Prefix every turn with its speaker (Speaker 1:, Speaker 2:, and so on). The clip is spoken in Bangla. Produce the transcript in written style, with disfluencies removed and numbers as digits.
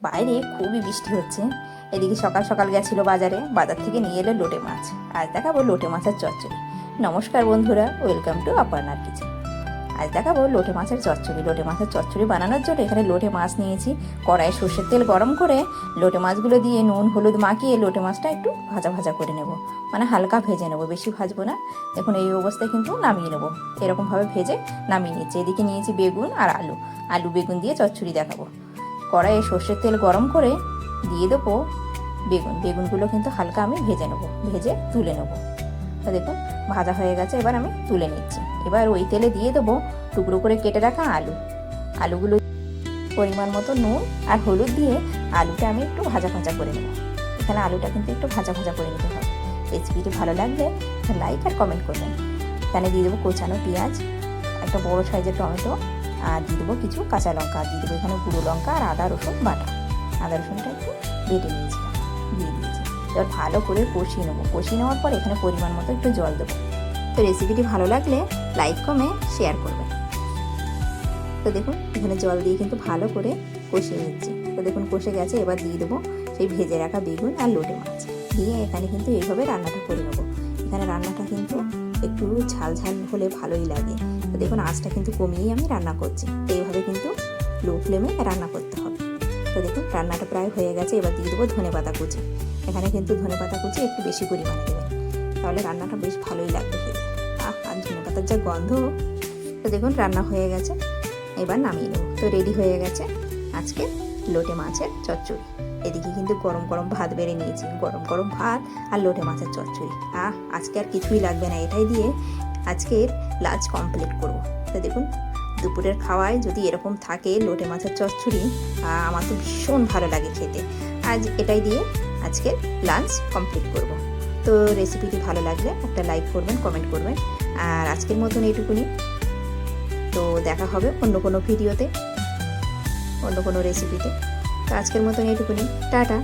Speaker 1: বাইরে খুবই বৃষ্টি হচ্ছে। এদিকে সকাল সকাল গেছিল বাজারে, বাজার থেকে নিয়ে এলো লোটে মাছ। আজ দেখাবো লোটে মাছের চচ্চড়ি। নমস্কার বন্ধুরা, ওয়েলকাম টু অপর্ণার কিচেন। আজ দেখাবো লোটে মাছের চচ্চড়ি। লোটে মাছের চচ্চড়ি বানানোর জন্য এখানে লোটে মাছ নিয়েছি। কড়াইয়ে সর্ষের তেল গরম করে লোটে মাছগুলো দিয়ে নুন হলুদ মাখিয়ে লোটে মাছটা একটু ভাজা ভাজা করে নেব, মানে হালকা ভেজে নেব, বেশি ভাজবো না। দেখুন এই অবস্থায় কিন্তু নামিয়ে নেবো, এরকমভাবে ভেজে নামিয়ে নিচ্ছি। এদিকে নিয়েছি বেগুন আর আলু বেগুন দিয়ে চচ্চড়ি দেখাবো। কড়াইয়ে সর্ষের তেল গরম করে দিয়ে দেবো বেগুনগুলো কিন্তু হালকা আমি ভেজে নেবো, ভেজে তুলে নেবো। তো দেখুন ভাজা হয়ে গেছে, এবার আমি তুলে নিচ্ছি। এবার ওই তেলে দিয়ে দেবো টুকরো করে কেটে রাখা আলুগুলো পরিমাণ মতো নুন আর হলুদ দিয়ে আলুটা আমি একটু ভাজা ভাজা করে নেবো। এখানে আলুটা কিন্তু একটু ভাজা ভাজা করে নিতে হবে। রেসিপিটি ভালো লাগলে লাইক আর কমেন্ট করবেন। এখানে দিয়ে দেবো কোচানো পেঁয়াজ, একটা বড় সাইজের টমেটো, আর দিয়ে দেবো কিছু কাঁচা লঙ্কা, দিয়ে দেবো এখানে গুঁড়ো লঙ্কা আর আদা রসুন বাটা। আদা রসুনটা একটু বেটে নিয়েছিলাম, দিয়ে দিয়েছি। এবার ভালো করে কষিয়ে নেবো। কষিয়ে নেওয়ার পর এখানে পরিমাণ মতো একটু জল দেবো। তো রেসিপিটি ভালো লাগলে লাইক কমেন্ট শেয়ার করবেন। তো দেখুন এখানে জল দিয়ে কিন্তু ভালো করে কষিয়ে নিচ্ছি। তো দেখুন কষে গেছে, এবার দিয়ে দেবো সেই ভেজে রাখা বেগুন আর লোটে মাছ দিয়ে এখানে কিন্তু এইভাবে রান্নাটা করে নেবো। এখানে রান্নাটা কিন্তু একটু ঝাল ঝাল হলে ভালোই লাগে। তো দেখুন আঁচটা কিন্তু কমিয়েই আমি রান্না করছি। এইভাবে কিন্তু লো ফ্লেমে রান্না করতে হবে। তো দেখুন রান্নাটা প্রায় হয়ে গেছে, এবার দিয়ে দেবো ধনেপাতা কুচি। এখানে কিন্তু ধনেপাতা কুচি একটু বেশি পরিমাণে দেবেন, তাহলে রান্নাটা বেশ ভালোই লাগবে খেতে। আর ধনেপাতার যা গন্ধ। তো দেখুন রান্না হয়ে গেছে, এবার নামিয়ে নেব। তো রেডি হয়ে গেছে আজকে লোটে মাছের চচ্চড়ি। এদিকে কিন্তু গরম গরম ভাত বেড়ে নিয়েছি, গরম গরম ভাত আর লোটে মাছের চচ্চড়ি। আজকে আর কিছুই লাগবে না, এটাই দিয়ে আজকের লাঞ্চ কমপ্লিট করব। তো দেখুন দুপুরের খাওয়ায় যদি এরকম থাকে লোটে মাছের চচ্চড়ি, আমার তো ভীষণ ভালো লাগে খেতে। আজ এটাই দিয়ে আজকের লাঞ্চ কমপ্লিট করব। তো রেসিপিটি ভালো লাগলে একটা লাইক করবেন, কমেন্ট করবেন। আর আজকের মতন এইটুকুনি। তো দেখা হবে অন্য কোনো ভিডিওতে, অন্য কোনো রেসিপিতে। তো আজকের মতন এইটুকুনি, টাটা।